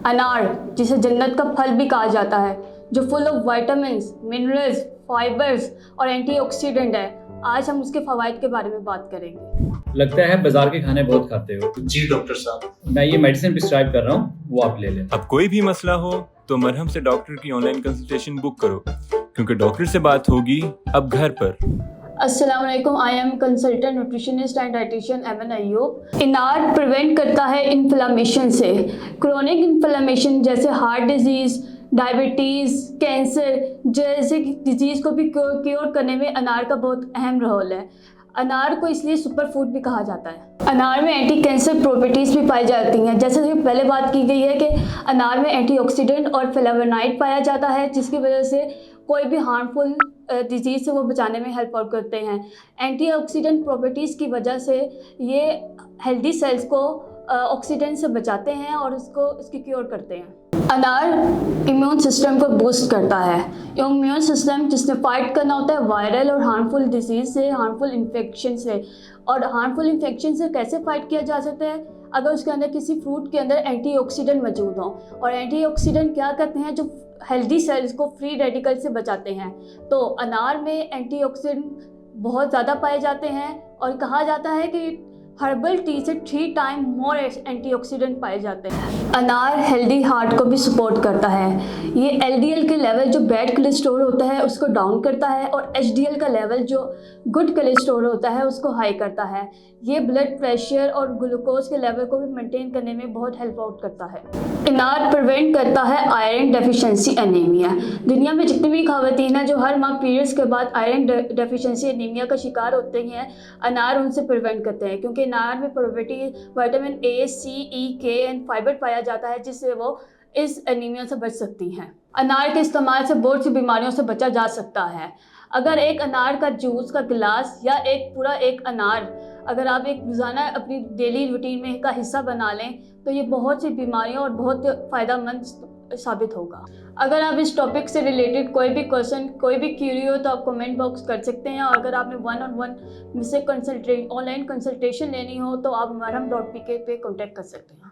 अनार, जिसे जन्नत का फल भी कहा जाता है, जो full of vitamins, minerals, fibres और एंटीऑक्सीडेंट है। आज हम उसके फ़वाइद के बारे में बात करेंगे। लगता है बाजार के खाने बहुत खाते हो। जी डॉक्टर साहब, मैं ये मेडिसिन प्रिस्क्राइब कर रहा हूँ, वो आप ले लें। अब कोई भी मसला हो तो मरहम से डॉक्टर की ऑनलाइन कंसल्टेशन बुक करो, क्योंकि डॉक्टर से बात होगी अब घर पर। अस्सलाम वालेकुम, I am consultant nutritionist and dietitian एमन अयूब। अनार प्रिवेंट करता है इन्फ्लेमेशन से, क्रोनिक इन्फ्लेमेशन जैसे हार्ट डिजीज़, डायबिटीज़, कैंसर जैसे डिजीज़ को भी क्योर करने में अनार का बहुत अहम रोल है। अनार को इसलिए सुपर फूड भी कहा जाता है। अनार में एंटी कैंसर प्रॉपर्टीज़ भी पाई जाती हैं। जैसे कि पहले बात की गई है कि अनार में एंटीऑक्सीडेंट और फ्लेवोनाइड पाया जाता है, जिसकी वजह से कोई भी हार्मफुल डिजीज़ से वो बचाने में हेल्प आउट करते हैं। एंटीऑक्सीडेंट प्रॉपर्टीज़ की वजह से ये हेल्दी सेल्स को ऑक्सीडेंट से बचाते हैं और इसकी क्योर करते हैं। अनार इम्यून सिस्टम को बूस्ट करता है। इम्यून सिस्टम जिसने फाइट करना होता है वायरल और हार्मफुल डिजीज़ से, हार्मफुल इन्फेक्शन से। और हार्मफुल इन्फेक्शन से कैसे फाइट किया जा सकता है? अगर उसके अंदर किसी फ्रूट के अंदर एंटीऑक्सीडेंट मौजूद हो। और एंटीऑक्सीडेंट क्या करते हैं? जो हेल्दी सेल्स को फ्री रेडिकल से बचाते हैं। तो अनार में एंटीऑक्सीडेंट बहुत ज़्यादा पाए जाते हैं और कहा जाता है कि हर्बल टी से 3 टाइम मोर एंटीऑक्सीडेंट पाए जाते हैं। अनार हेल्दी हार्ट को भी सपोर्ट करता है। ये एलडीएल के लेवल जो बैड कोलेस्ट्रॉल होता है उसको डाउन करता है और एचडीएल का लेवल जो गुड कोलेस्ट्रॉल होता है उसको हाई करता है। ये ब्लड प्रेशर और ग्लूकोज के लेवल को भी मेंटेन करने में बहुत हेल्प आउट करता है। अनार प्रिवेंट करता है आयरन डेफिशिएंसी एनीमिया। दुनिया में जितनी भी ख़वातीन हैं जो हर माह पीरियड्स के बाद आयरन डेफिशिएंसी एनीमिया का शिकार होते हैं, अनार उनसे प्रिवेंट करते हैं, क्योंकि अनार में विटामिन ए, सी, ई, के एंड फाइबर पाया जाता है, जिससे वो इस एनीमिया से बच सकती हैं। अनार के इस्तेमाल से बहुत सी बीमारियों से बचा जा सकता है। अगर एक अनार का जूस का गिलास या एक अनार अगर आप एक रोज़ाना अपनी डेली रूटीन में का हिस्सा बना लें तो ये बहुत सी बीमारियों और बहुत फ़ायदेमंद साबित होगा। अगर आप इस टॉपिक से रिलेटेड कोई भी क्वेश्चन, कोई भी क्यूरी हो तो आप कमेंट बॉक्स कर सकते हैं। और अगर आपने 1-on-1 मुझसे ऑनलाइन कंसल्टेशन लेनी हो तो आप marham.pk पे कॉन्टैक्ट कर सकते हैं।